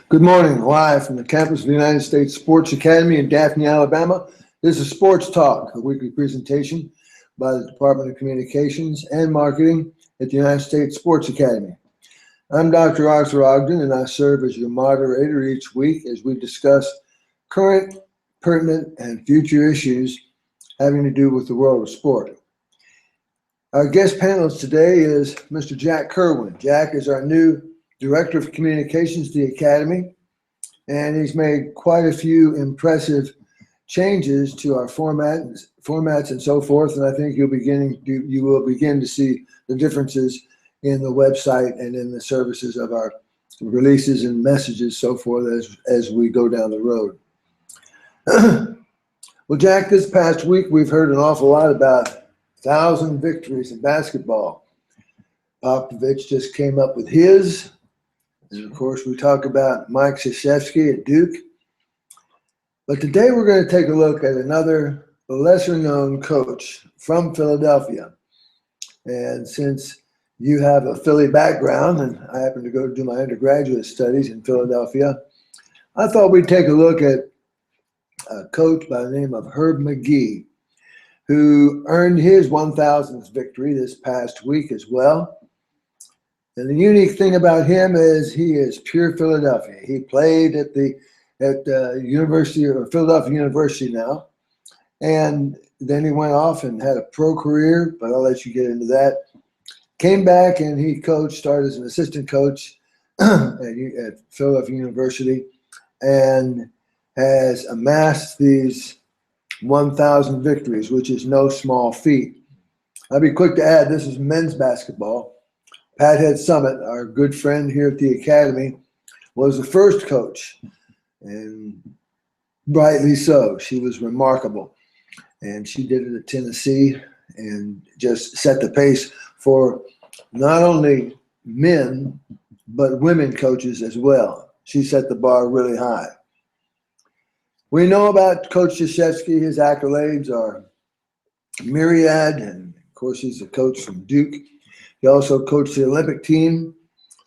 Good morning, live from the campus of the United States Sports Academy in Daphne, Alabama. This is Sports Talk, a weekly presentation by the Department of Communications and Marketing at the United States Sports Academy. I'm Dr. Arthur Ogden, and I serve as your moderator each week as we discuss current, pertinent, and future issues having to do with the world of sport. Our guest panelist today is Mr. Jack Kerwin. Jack is our new Director of Communications at the Academy, and he's made quite a few impressive changes to our formats and so forth, and I think you will begin to see the differences in the website and in the services of our releases and messages, so forth, as we go down the road. Well, Jack, this past week we've heard an awful lot about 1,000 victories in basketball. Popovich just came up with his. And of course, we talk about Mike Krzyzewski at Duke. But today we're going to take a look at another lesser-known coach from Philadelphia. And since you have a Philly background, and I happen to go do my undergraduate studies in Philadelphia, I thought we'd take a look at a coach by the name of Herb McGee, who earned his 1,000th victory this past week as well. And the unique thing about him is he is pure Philadelphia. He played at University or Philadelphia University now, and then he went off and had a pro career. But I'll let you get into that. Came back and he coached, started as an assistant coach at Philadelphia University, and has amassed these 1,000 victories, which is no small feat. I'll be quick to add, this is men's basketball. Pat Head Summit, our good friend here at the Academy, was the first coach, and rightly so. She was remarkable, and she did it at Tennessee and just set the pace for not only men, but women coaches as well. She set the bar really high. We know about Coach Krzyzewski. His accolades are myriad, and of course he's a coach from Duke. He also coached the Olympic team,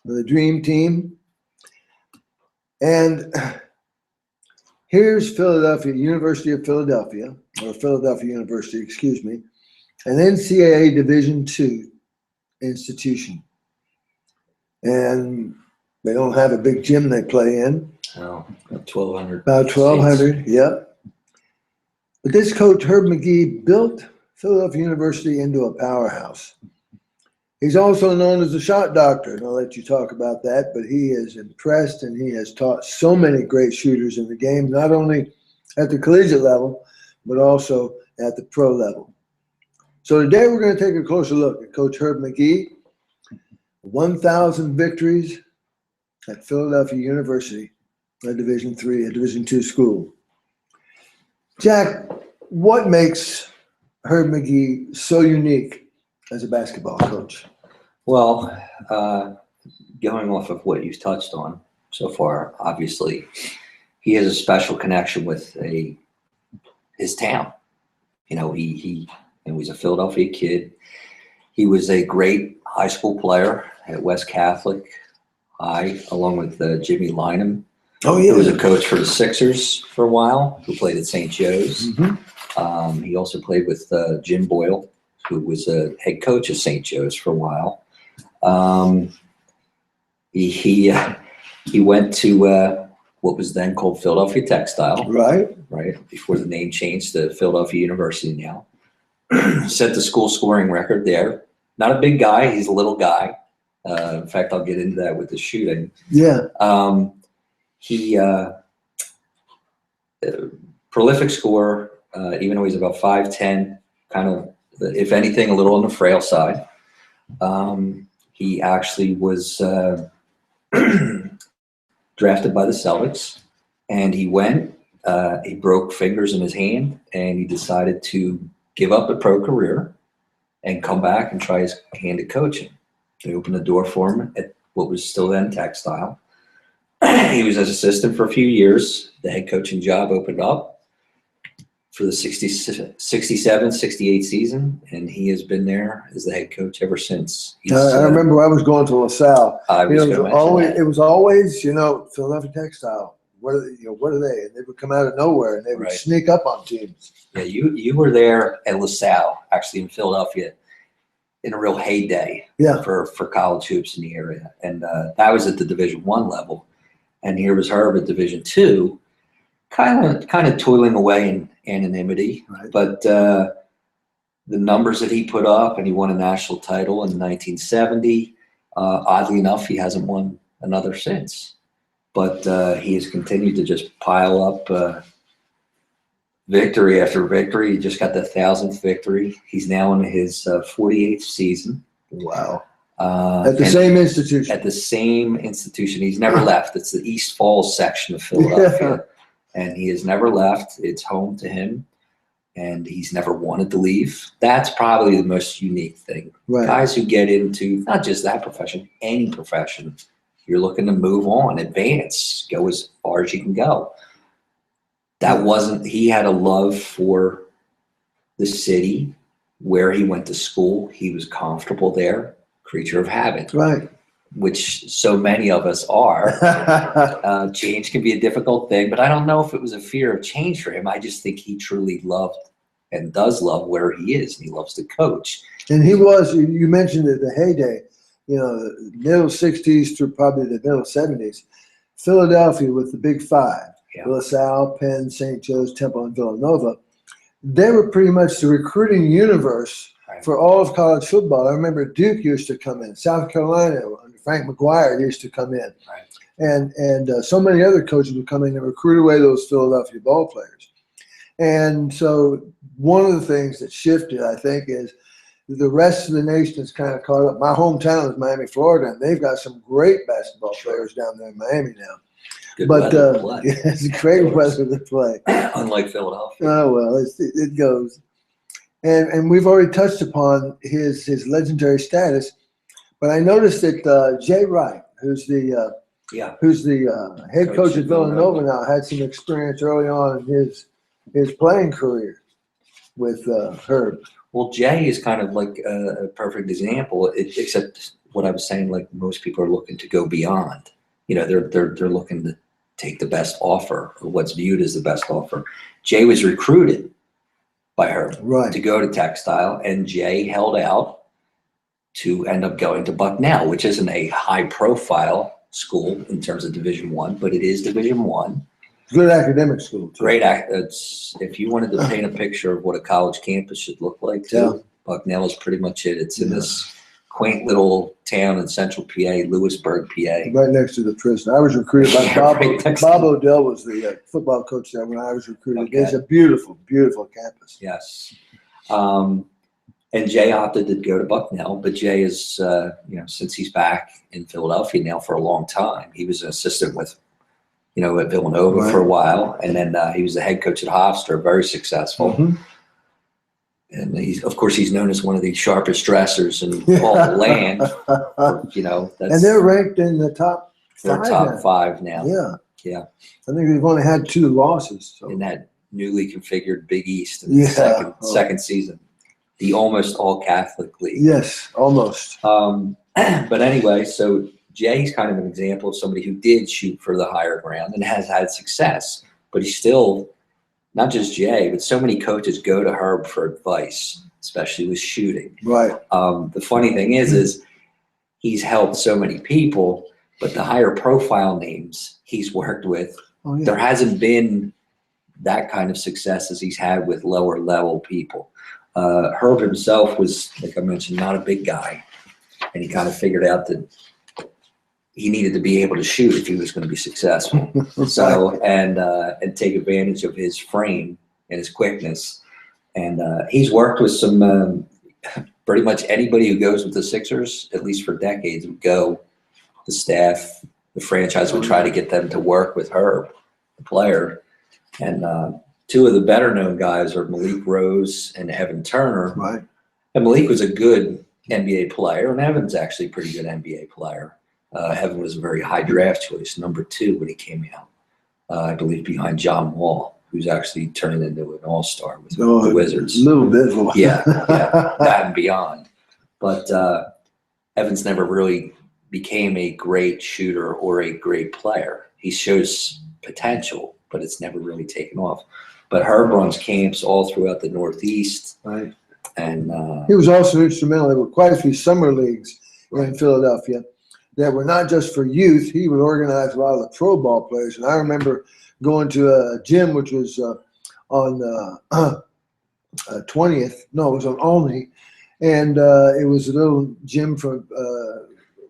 the Dream Team. And here's Philadelphia, University of Philadelphia, or Philadelphia University, excuse me, an NCAA Division II institution. And they don't have a big gym they play in. Oh, about 1,200. About 1,200, yep. But this coach, Herb McGee, built Philadelphia University into a powerhouse. He's also known as the shot doctor, and I'll let you talk about that, but he is impressed, and he has taught so many great shooters in the game, not only at the collegiate level, but also at the pro level. So today we're going to take a closer look at Coach Herb McGee, 1,000 victories at Philadelphia University, a Division III, a Division II school. Jack, what makes Herb McGee so unique as a basketball coach? Well, going off of what you've touched on so far, obviously, he has a special connection with his town. You know, he was a Philadelphia kid. He was a great high school player at West Catholic High, along with Jimmy Lynam. Oh, yeah. Who was a coach for the Sixers for a while, who played at St. Joe's. Mm-hmm. He also played with Jim Boyle, who was a head coach at St. Joe's for a while. He went to what was then called Philadelphia Textile, Right. Before the name changed to Philadelphia University now. Set the school scoring record there. Not a big guy, he's a little guy. In fact, I'll get into that with the shooting. Yeah. He prolific scorer, even though he's about 5'10", kind of, if anything, a little on the frail side. He actually was drafted by the Celtics, and he broke fingers in his hand, and he decided to give up a pro career and come back and try his hand at coaching. They opened the door for him at what was still then Textile. He was an assistant for a few years. The head coaching job opened up. for the 67, 68 season, and he has been there as the head coach ever since. I remember I was going to LaSalle. I was it was always, Philadelphia Textile. What are they? And they would come out of nowhere and they would sneak up on teams. Yeah, you were there at LaSalle, actually in Philadelphia, in a real heyday for college hoops in the area, and that was at the Division I level, and here was Herb at Division II, kind of toiling away in anonymity, but the numbers that he put up, and he won a national title in 1970. Oddly enough, he hasn't won another since, but he has continued to just pile up victory after victory. He just got the 1,000th victory. He's now in his 48th season. Wow. At the same institution. At the same institution. He's never left. It's the East Falls section of Philadelphia. And he has never left. It's home to him. And he's never wanted to leave. That's probably the most unique thing. Guys who get into not just that profession, any profession, you're looking to move on, advance, go as far as you can go. He had a love for the city where he went to school. He was comfortable there, creature of habit. Right. Which so many of us are. Change can be a difficult thing, but I don't know if it was a fear of change for him. I just think he truly loved and does love where he is, and he loves to coach. And he was, you mentioned it, the heyday, the middle 60s through probably the middle 70s. Philadelphia with the Big Five. LaSalle, Penn, St. Joe's, Temple, and Villanova. They were pretty much the recruiting universe for all of college football. I remember Duke used to come in. South Carolina, under Frank McGuire, used to come in. And so many other coaches would come in and recruit away those Philadelphia ball players. And so one of the things that shifted, I think, is the rest of the nation is kind of caught up. My hometown is Miami, Florida, and they've got some great basketball players down there in Miami now. Good weather to play. It's great weather to play. Unlike Philadelphia. Oh, well, it goes. And we've already touched upon his legendary status, but I noticed that Jay Wright, who's the head coach at Villanova now, had some experience early on in his playing career with Herb. Well, Jay is kind of like a perfect example, except what I was saying, like most people are looking to go beyond. They're looking to take the best offer, or what's viewed as the best offer. Jay was recruited by her to go to Textile, and Jay held out to end up going to Bucknell, which isn't a high-profile school in terms of Division I, but it is Division I. Good academic school, too. If you wanted to paint a picture of what a college campus should look like, Bucknell is pretty much it. It's in this quaint little town in central PA, Lewisburg, PA. Right next to the prison. I was recruited by Bob Odell was the football coach there when I was recruited. It's a beautiful, beautiful campus. Yes. And Jay opted to go to Bucknell, but Jay is, since he's back in Philadelphia now for a long time, he was an assistant with, at Villanova for a while, and then he was the head coach at Hofstra, very successful. And he's known as one of the sharpest dressers in all the land. And they're ranked in the top 5. They're top 5 now. Yeah. I think they've only had 2 losses. So. In that newly configured Big East in the second season. The almost all Catholic league. Yes, almost. But anyway, so Jay's kind of an example of somebody who did shoot for the higher ground and has had success, but he's still, not just Jay, but so many coaches go to Herb for advice, especially with shooting. Right. The funny thing is he's helped so many people, but the higher profile names he's worked with, there hasn't been that kind of success as he's had with lower level people. Herb himself was, like I mentioned, not a big guy, and he kind of figured out that he needed to be able to shoot if he was going to be successful. So, and take advantage of his frame and his quickness. And he's worked with some, pretty much anybody who goes with the Sixers, at least for decades, would go, the staff, the franchise would try to get them to work with Herb, the player. And 2 of the better known guys are Malik Rose and Evan Turner. Right. And Malik was a good NBA player, and Evan's actually a pretty good NBA player. Evan was a very high draft choice, number 2 when he came out, I believe behind John Wall, who's actually turning into an all-star with Oh, the Wizards. A little bit. Yeah, that and beyond. But Evans never really became a great shooter or a great player. He shows potential, but it's never really taken off. But Herb runs camps all throughout the Northeast. Right. And he was also instrumental. There were quite a few summer leagues in Philadelphia that were not just for youth. He would organize a lot of the pro ball players. And I remember going to a gym which was on 20th. No, it was on Olney. And it was a little gym from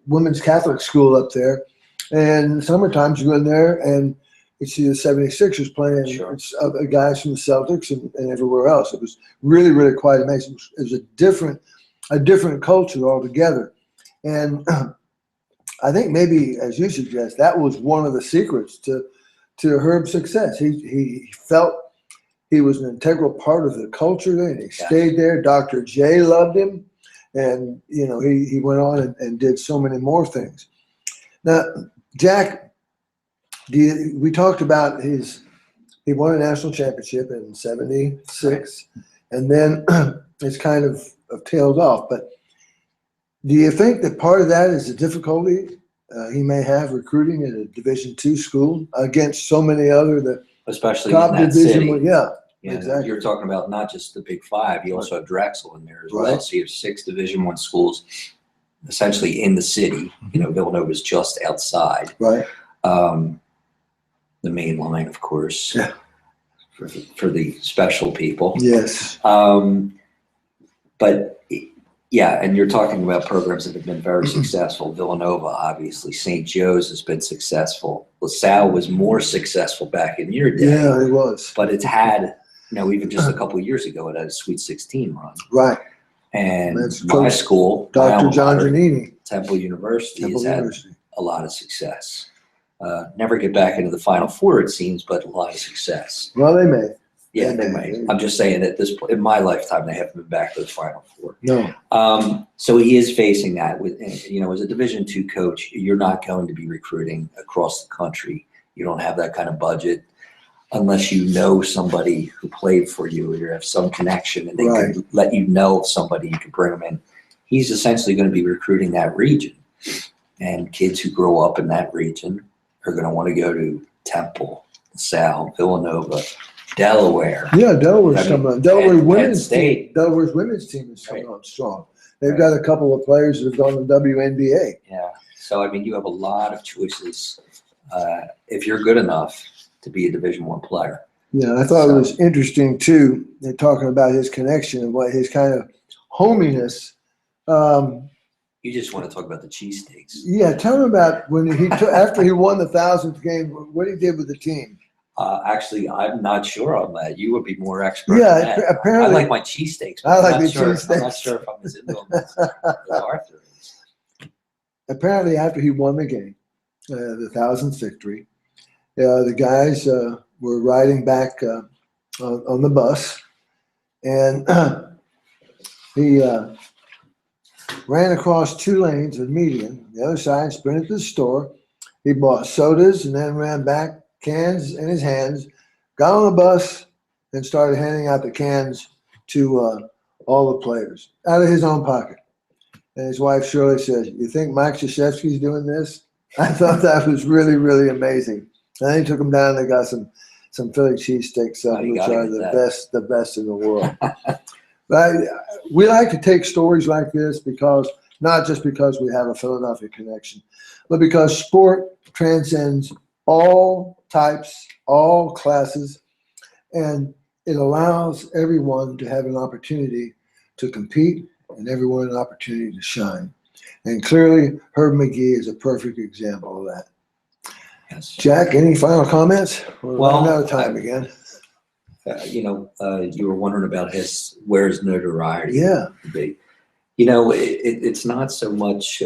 women's Catholic school up there. And summertime you go in there and you see the 76ers playing. Sure. It's guys from the Celtics and everywhere else. It was really, really quite amazing. It was a different culture altogether. And I think maybe, as you suggest, that was one of the secrets to Herb's success. He felt he was an integral part of the culture there, and he stayed there. Dr. J loved him, and he went on and did so many more things. Now, Jack, we talked about he won a national championship in '76, and then it's kind of tailed off. But do you think that part of that is the difficulty he may have recruiting at a Division II school against so many other especially top in that division? city. Yeah, Exactly. You're talking about not just the Big Five. You also have Drexel in there as well. Right. So you have 6 Division I schools essentially in the city. Villanova is just outside. Right. The main line, of course, for the special people. Yes. But yeah, and you're talking about programs that have been very successful. Villanova, obviously. St. Joe's has been successful. LaSalle was more successful back in your day. Yeah, it was. But it's had, even just a couple of years ago, it had a Sweet 16 run. Right. And That's my Coach school, Dr. John Giannini, Temple University, Temple has had University. a lot of success. Never get back into the Final Four, it seems, but a lot of success. Well, they may. Yeah, they might. I'm just saying that in my lifetime, they haven't been back to the Final Four. No. So he is facing that with, as a Division II coach, you're not going to be recruiting across the country. You don't have that kind of budget unless you know somebody who played for you or you have some connection and they can let you know of somebody, you can bring them in. He's essentially going to be recruiting that region. And kids who grow up in that region are going to want to go to Temple, LaSalle, Villanova, Delaware. Yeah, Delaware's coming on. Delaware's Penn women's team is coming on strong. They've got a couple of players that have gone to WNBA. Yeah. So, you have a lot of choices if you're good enough to be a Division I player. Yeah, I thought it was interesting, too. They're talking about his connection and what his kind of hominess. You just want to talk about the cheesesteaks. Yeah, tell him about when after he won the 1,000th game, what he did with the team. Actually, I'm not sure on that. You would be more expert. Yeah, on that. apparently. I like my cheesesteaks. I like the cheesesteaks. I'm not sure if I'm as into them as Arthur is. Apparently, after he won the game, the 1,000th victory, the guys were riding back on the bus, and he ran across 2 lanes of median. The other side sprinted to the store. He bought sodas and then ran back, cans in his hands, got on the bus, and started handing out the cans to all the players out of his own pocket. And his wife Shirley says, "You think Mike Krzyzewski's doing this?" I thought that was really, really amazing. And then he took him down and they got some Philly cheesesteaks, which are the best in the world. But we like to take stories like this because not just because we have a Philadelphia connection, but because sport transcends all types, all classes, and it allows everyone to have an opportunity to compete and everyone an opportunity to shine. And clearly, Herb McGee is a perfect example of that. Yes. Jack, any final comments? We're running out of time again. You were wondering about where's notoriety? Yeah. It's not so much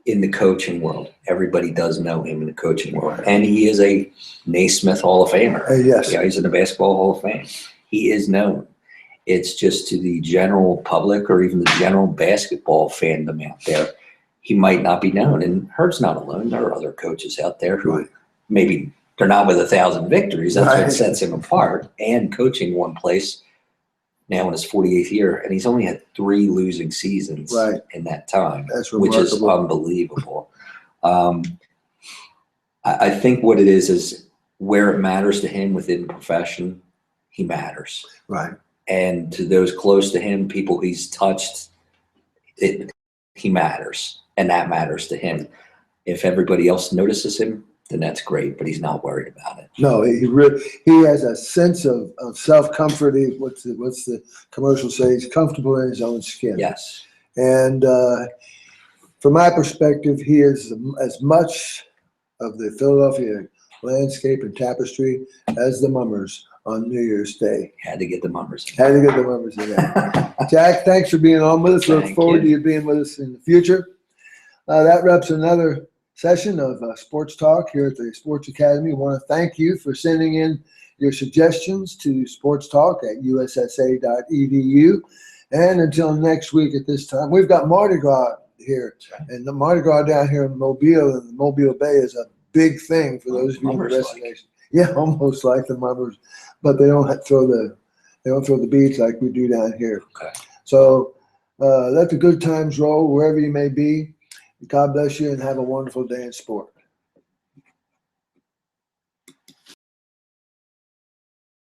in the coaching world. Everybody does know him in the coaching world. And he is a Naismith Hall of Famer. Yes. Yeah, he's in the Basketball Hall of Fame. He is known. It's just to the general public or even the general basketball fandom out there, he might not be known. And Herb's not alone. There are other coaches out there who maybe they're not with 1,000 victories. That's Right. what sets him apart. And coaching one place now in his 48th year, and he's only had 3 losing seasons Right. in that time, That's which is remarkable. unbelievable. I think what it is where it matters to him within the profession, he matters. Right. And to those close to him, people he's touched, he matters, and that matters to him. If everybody else notices him, then that's great, but he's not worried about it. No, he has a sense of self-comfort. What's the commercial say? He's comfortable in his own skin. Yes. And from my perspective, he is as much of the Philadelphia landscape and tapestry as the Mummers on New Year's Day. Had to get the Mummers. Had to get the Mummers in there. Jack, thanks for being on with us. Look Thank forward you. to you being with us in the future. That wraps another session of Sports Talk here at the Sports Academy. I want to thank you for sending in your suggestions to Sports Talk at ussa.edu. And until next week at this time, we've got Mardi Gras here. And the Mardi Gras down here in Mobile and the Mobile Bay is a big thing for those of you in the rest of the nation. Yeah, almost like the Mummers, but they don't throw the beads like we do down here. Okay. So let the good times roll wherever you may be. God bless you and have a wonderful day in sport.